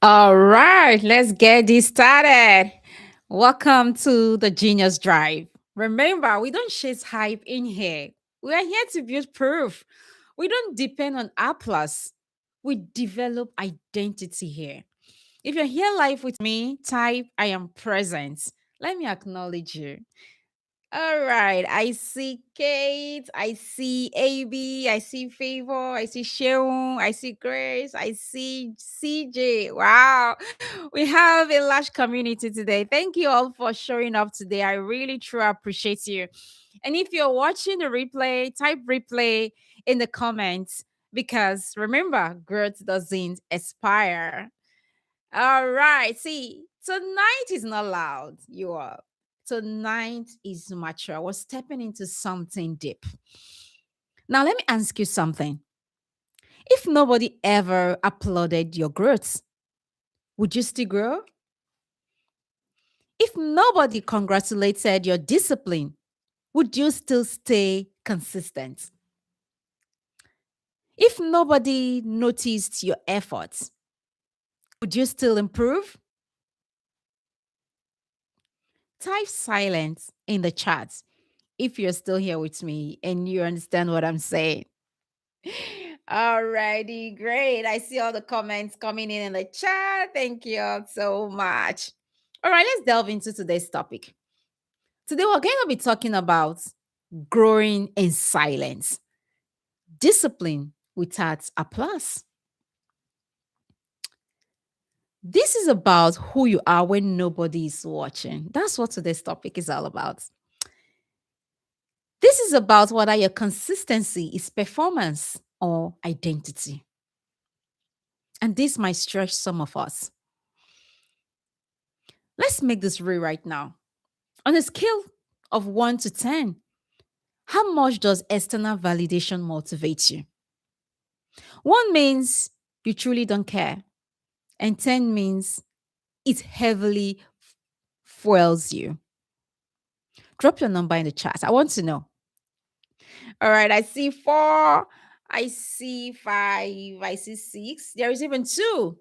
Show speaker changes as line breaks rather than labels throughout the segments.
All right, let's get this started. Welcome to the Genius Drive. Remember, we don't chase hype in here. We are here to build proof. We don't depend on applause. We develop identity here. If you're here live with me, type I am present. Let me acknowledge you. All right. I see Kate. I see AB. I see Favor. I see Sheung. I see Grace. I see CJ. Wow. We have a large community today. Thank you all for showing up today. I really truly appreciate you. And if you're watching the replay, type replay in the comments because remember, growth doesn't expire. All right. See, tonight is not loud. You are. Tonight is mature. We're stepping into something deep. Now, let me ask you something. If nobody ever applauded your growth, would you still grow? If nobody congratulated your discipline, would you still stay consistent? If nobody noticed your efforts, would you still improve? Type silence in the chat if you're still here with me and you understand what I'm saying. Alrighty, great. I see all the comments coming in the chat. Thank you all so much. All right, let's delve into today's topic. Today, we're going to be talking about growing in silence, discipline without applause. This is about who you are when nobody is watching. That's what today's topic is all about. This is about whether your consistency is performance or identity. And this might stretch some of us. Let's make this real right now. On a scale of 1 to 10, how much does external validation motivate you? 1 means you truly don't care, and 10 means it heavily fuels you. Drop your number in the chat. I want to know. All right, I see 4, I see 5, I see 6. There is even 2.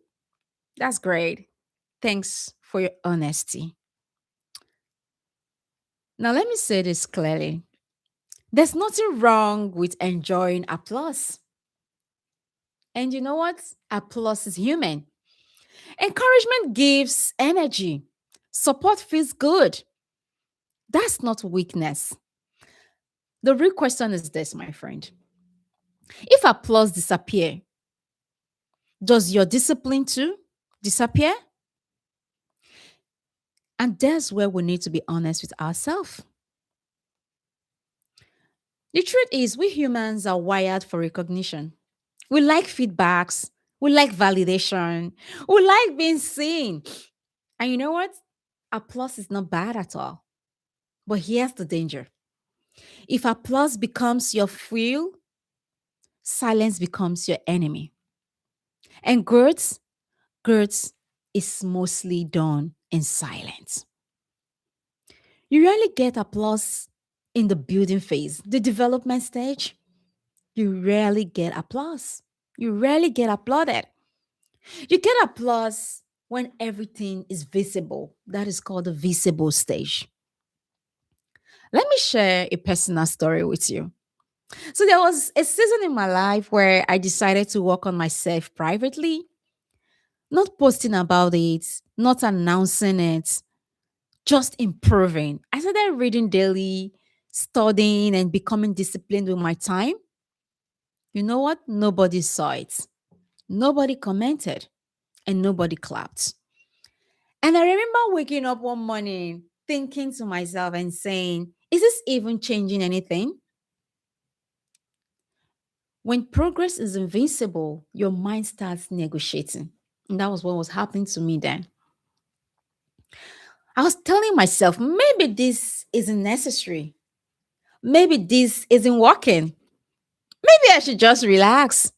That's great. Thanks for your honesty. Now, let me say this clearly. There's nothing wrong with enjoying applause. And you know what? Applause is human. Encouragement gives energy. Support feels good. That's not weakness. The real question is this, my friend. If applause disappear, does your discipline too disappear? And that's where we need to be honest with ourselves. The truth is, we humans are wired for recognition. We like feedbacks. We like validation. We like being seen. And you know what? Applause is not bad at all. But here's the danger. If applause becomes your fuel, silence becomes your enemy. And growth is mostly done in silence. You rarely get applause in the building phase, the development stage. You rarely get applause. You rarely get applauded. You get applause when everything is visible. That is called the visible stage. Let me share a personal story with you. So, there was a season in my life where I decided to work on myself privately, not posting about it, not announcing it, just improving. I started reading daily, studying, and becoming disciplined with my time. You know what? Nobody saw it, nobody commented, and nobody clapped. And I remember waking up one morning thinking to myself and saying, is this even changing anything? When progress is invincible, your mind starts negotiating. And that was what was happening to me then. I was telling myself, maybe this isn't necessary. Maybe this isn't working. Maybe I should just relax.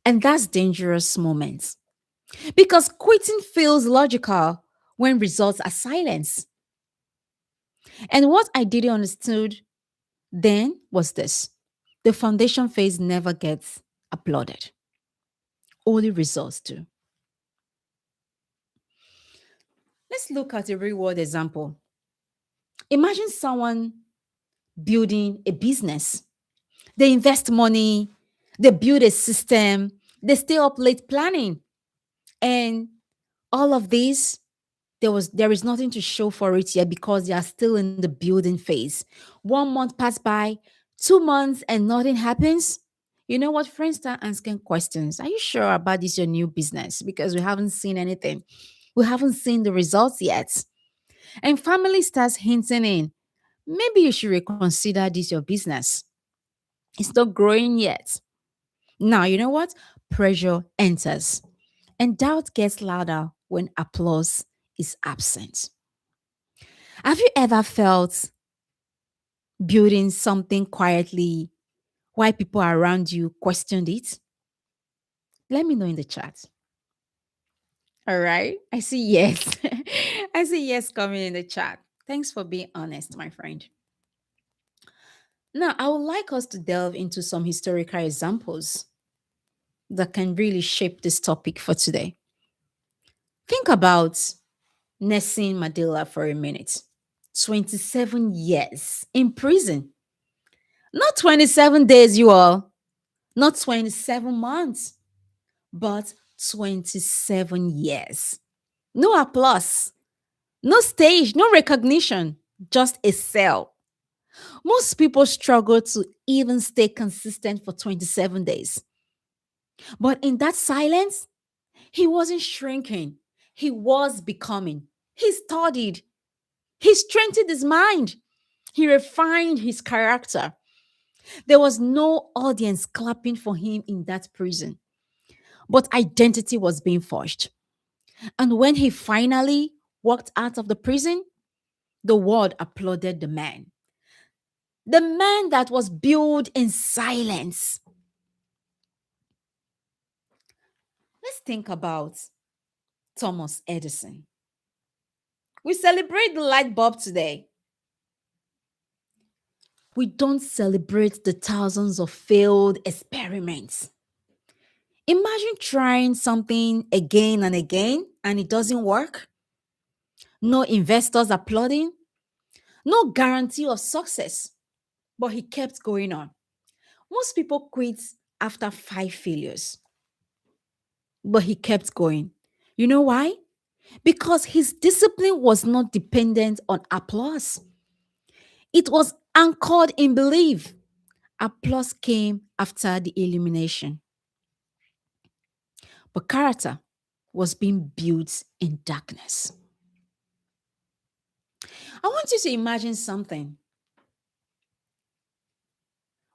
And that's dangerous moments because quitting feels logical when results are silence. And what I didn't understood then was this. The foundation phase never gets applauded. Only results do. Let's look at a real world example. Imagine someone building a business. They invest money, they build a system, they stay up late planning, and all of this, there is nothing to show for it yet because they are still in the building phase. 1 month pass by, 2 months, and nothing happens. You know what? Friends start asking questions. Are you sure about this your new business? Because we haven't seen anything. We haven't seen the results yet. And family starts hinting in, maybe you should reconsider this your business. It's not growing yet. Now, you know what? Pressure enters. And doubt gets louder when applause is absent. Have you ever felt building something quietly while people around you questioned it? Let me know in the chat. All right. I see yes. I see yes coming in the chat. Thanks for being honest, my friend. Now, I would like us to delve into some historical examples that can really shape this topic for today. Think about Nelson Mandela for a minute. 27 years in prison. Not 27 days, you all. Not 27 months, but 27 years. No applause, no stage, no recognition, just a cell. Most people struggle to even stay consistent for 27 days. But in that silence, he wasn't shrinking, he was becoming. He studied, he strengthened his mind, he refined his character. There was no audience clapping for him in that prison, but identity was being forged. And when he finally walked out of the prison, the world applauded the man. The man that was built in silence. Let's think about Thomas Edison. We celebrate the light bulb today. We don't celebrate the thousands of failed experiments. Imagine trying something again and again and it doesn't work. No investors applauding, no guarantee of success, but he kept going on. Most people quit after 5 failures, but he kept going. You know why? Because his discipline was not dependent on applause, it was anchored in belief. Applause came after the elimination, but character was being built in darkness. I want you to imagine something.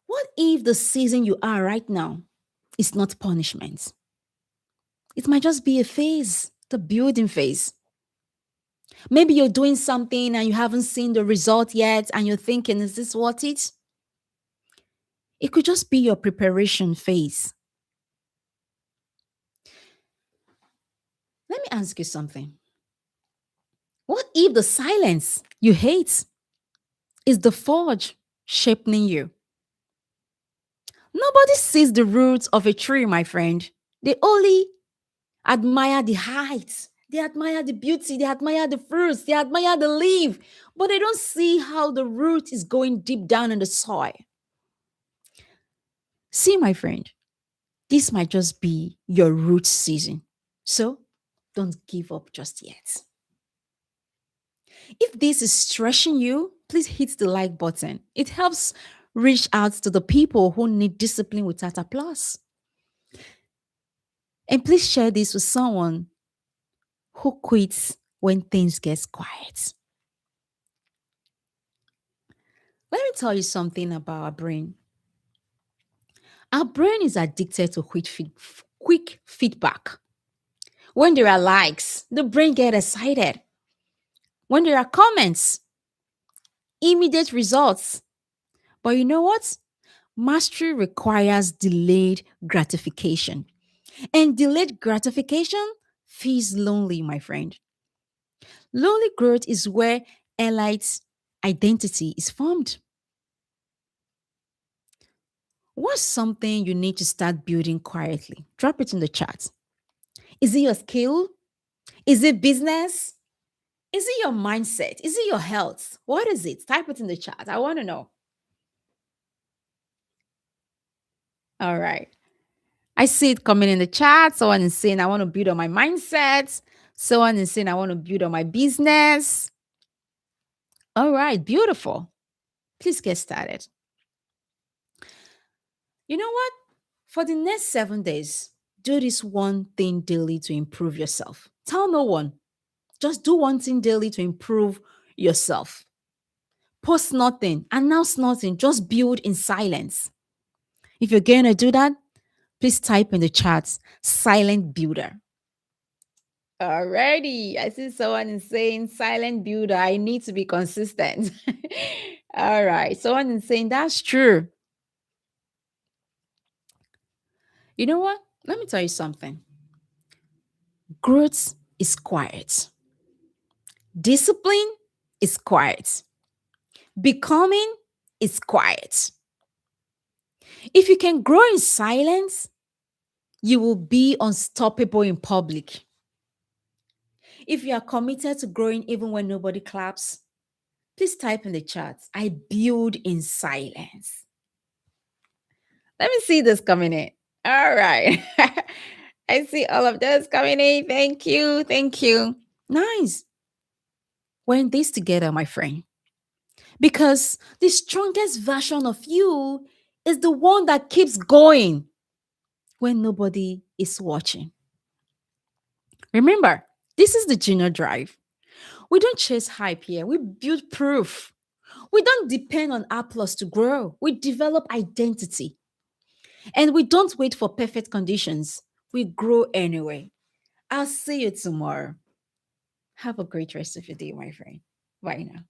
What if the season you are right now is not punishment? It might just be a phase, the building phase. Maybe you're doing something and you haven't seen the result yet, and you're thinking, is this worth it? It could just be your preparation phase. Let me ask you something. What if the silence you hate is the forge shaping you? Nobody sees the roots of a tree, my friend. They only admire the height. They admire the beauty. They admire the fruits. They admire the leaf. But they don't see how the root is going deep down in the soil. See, my friend, this might just be your root season. So don't give up just yet. If this is stressing you, please hit the like button. It helps reach out to the people who need discipline without applause. And please share this with someone who quits when things get quiet. Let me tell you something about our brain. Our brain is addicted to quick feedback. When there are likes, the brain gets excited. When there are comments, immediate results. But you know what? Mastery requires delayed gratification. And delayed gratification feels lonely, my friend. Lonely growth is where Elite's identity is formed. What's something you need to start building quietly? Drop it in the chat. Is it your skill? Is it business? Is it your mindset? Is it your health? What is it? Type it in the chat. I want to know. All right. I see it coming in the chat. Someone is saying, I want to build on my mindset. Someone is saying, I want to build on my business. All right. Beautiful. Please get started. You know what? For the next 7 days, do this one thing daily to improve yourself. Tell no one. Just do one thing daily to improve yourself. Post nothing, announce nothing, just build in silence. If you're going to do that, please type in the chats silent builder. Alrighty, I see someone is saying silent builder. I need to be consistent. All right, someone is saying that's true. You know what? Let me tell you something. Growth is quiet. Discipline is quiet. Becoming is quiet. If you can grow in silence, you will be unstoppable in public. If you are committed to growing even when nobody claps, please type in the chat, I build in silence. Let me see this coming in. All right. I see all of this coming in. Thank you. Thank you. Nice. We're in this together, my friend. Because the strongest version of you is the one that keeps going when nobody is watching. Remember, this is the junior drive. We don't chase hype here, we build proof. We don't depend on applause to grow, we develop identity. And we don't wait for perfect conditions, we grow anyway. I'll see you tomorrow. Have a great rest of your day, my friend. Bye now.